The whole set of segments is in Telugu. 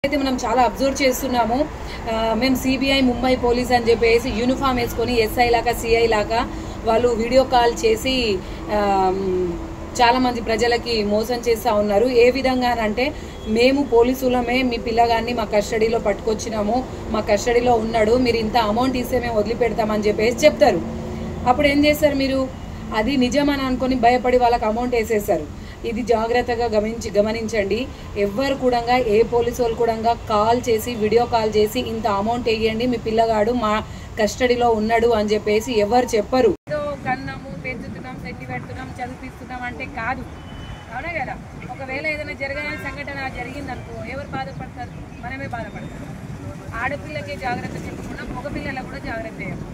అయితే మనం చాలా అబ్జర్వ్ చేస్తున్నాము. మేము సిబిఐ ముంబై పోలీస్ అని చెప్పేసి యూనిఫామ్ వేసుకొని ఎస్ఐ లాగా సిఐ లాగా వాళ్ళు వీడియో కాల్ చేసి చాలా మంది ప్రజలకి మోసం చేస్తూ ఉన్నారు. ఏ విధంగా అంటే మేము పోలీసులమే మీ పిల్లగాన్ని మా కస్టడీలో పట్టుకొచ్చినాము, మా కస్టడీలో ఉన్నాడు, మీరు ఇంత అమౌంట్ ఇస్తే మేము వదిలిపెడతామని చెప్పేసి చెప్తారు. అప్పుడు ఏం చేస్తారు మీరు? అది నిజమని అనుకొని భయపడి వాళ్ళకి అమౌంట్ వేసేస్తారు. ఇది జాగ్రత్తగా గమనించండి. ఎవ్వరు కూడా ఏ పోలీసు వాళ్ళు కూడా కాల్ చేసి వీడియో కాల్ చేసి ఇంత అమౌంట్ వేయండి, మీ పిల్లగాడు మా కస్టడీలో ఉన్నాడు అని చెప్పేసి ఎవరు చెప్పరు. ఏదో కన్నాము, పెంచుతున్నాం, సెట్టి పెడుతున్నాం, చదివిస్తున్నాం అంటే కాదు, అవునా కదా? ఒకవేళ ఏదైనా జరగని సంఘటన జరిగిందనుకో ఎవరు బాధపడతారు? మనమే బాధపడతాం. ఆడపిల్లకే జాగ్రత్త చెప్పుకున్నాం, మగపిల్లలకు కూడా జాగ్రత్త చేయాలి.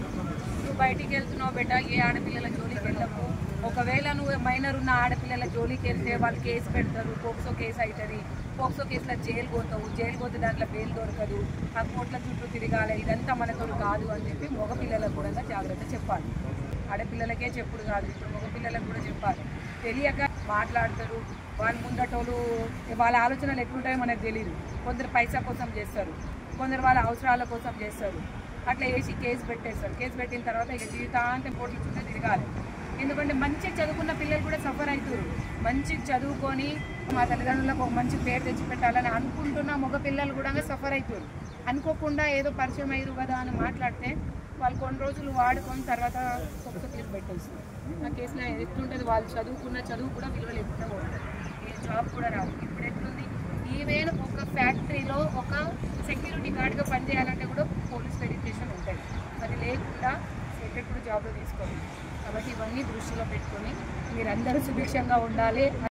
నువ్వు బయటికి వెళ్తున్నావు బెట, ఏ ఆడపిల్లల జోలికి వెళ్ళకు. ఒకవేళ నువ్వు మైనర్ ఉన్న ఆడపిల్లల జోలికి వెళ్తే వాళ్ళు కేసు పెడతారు, పోక్సో కేసు అవుతుంది. పోక్సో కేసులో జైలు పోతావు, జైలు పోతే దాంట్లో బెయిల్ దొరకదు, ఆ కోట్ల చుట్టూ తిరగాలి, ఇదంతా మనతో కాదు అని చెప్పి మగపిల్లలకు కూడా జాగ్రత్త చెప్పాలి. ఆడపిల్లలకే చెప్పుడు కాదు, ఇప్పుడు మగపిల్లలకు కూడా చెప్పాలి. తెలియక మాట్లాడతారు. వాళ్ళ ముందటోళ్ళు వాళ్ళ ఆలోచనలు ఎట్లుంటాయో మనకు తెలియదు. కొందరు పైసా కోసం చేస్తారు, కొందరు వాళ్ళ అవసరాల కోసం చేస్తారు. అట్లా వేసి కేసు పెట్టేస్తారు. కేసు పెట్టిన తర్వాత ఇక జీవితాంతం కోట్ల చుట్టూ తిరగాలి. ఎందుకంటే మంచిగా చదువుకున్న పిల్లలు కూడా సఫర్ అవుతారు. మంచిగా చదువుకొని మా తల్లిదండ్రులకు ఒక మంచి పేరు తెచ్చిపెట్టాలని అనుకుంటున్న మగ పిల్లలు కూడా సఫర్ అవుతారు. అనుకోకుండా ఏదో పరిచయం అయ్యారు కదా అని మాట్లాడితే వాళ్ళు కొన్ని రోజులు వాడుకొని తర్వాత ఒక్క కేసు పెట్టేస్తారు. ఆ కేసులో ఎట్లుంటుంది? వాళ్ళు చదువుకున్న చదువు కూడా విలువలు ఎత్తున పోతుంది, ఏ జాబ్ కూడా రాదు. ఇప్పుడు ఎట్లుంది? ఈవెన్ ఒక ఫ్యాక్టరీలో ఒక సెక్యూరిటీ గార్డ్గా పనిచేయాలంటే కూడా పోలీస్ వెరిఫికేషన్ ఉంటుంది. అది లేకుండా సెక్రటరీ జాబ్లో తీసుకోవాలి. కాబట్టి ఇవన్నీ దృష్టిలో పెట్టుకొని మీరందరూ సుభిక్షంగా ఉండాలి.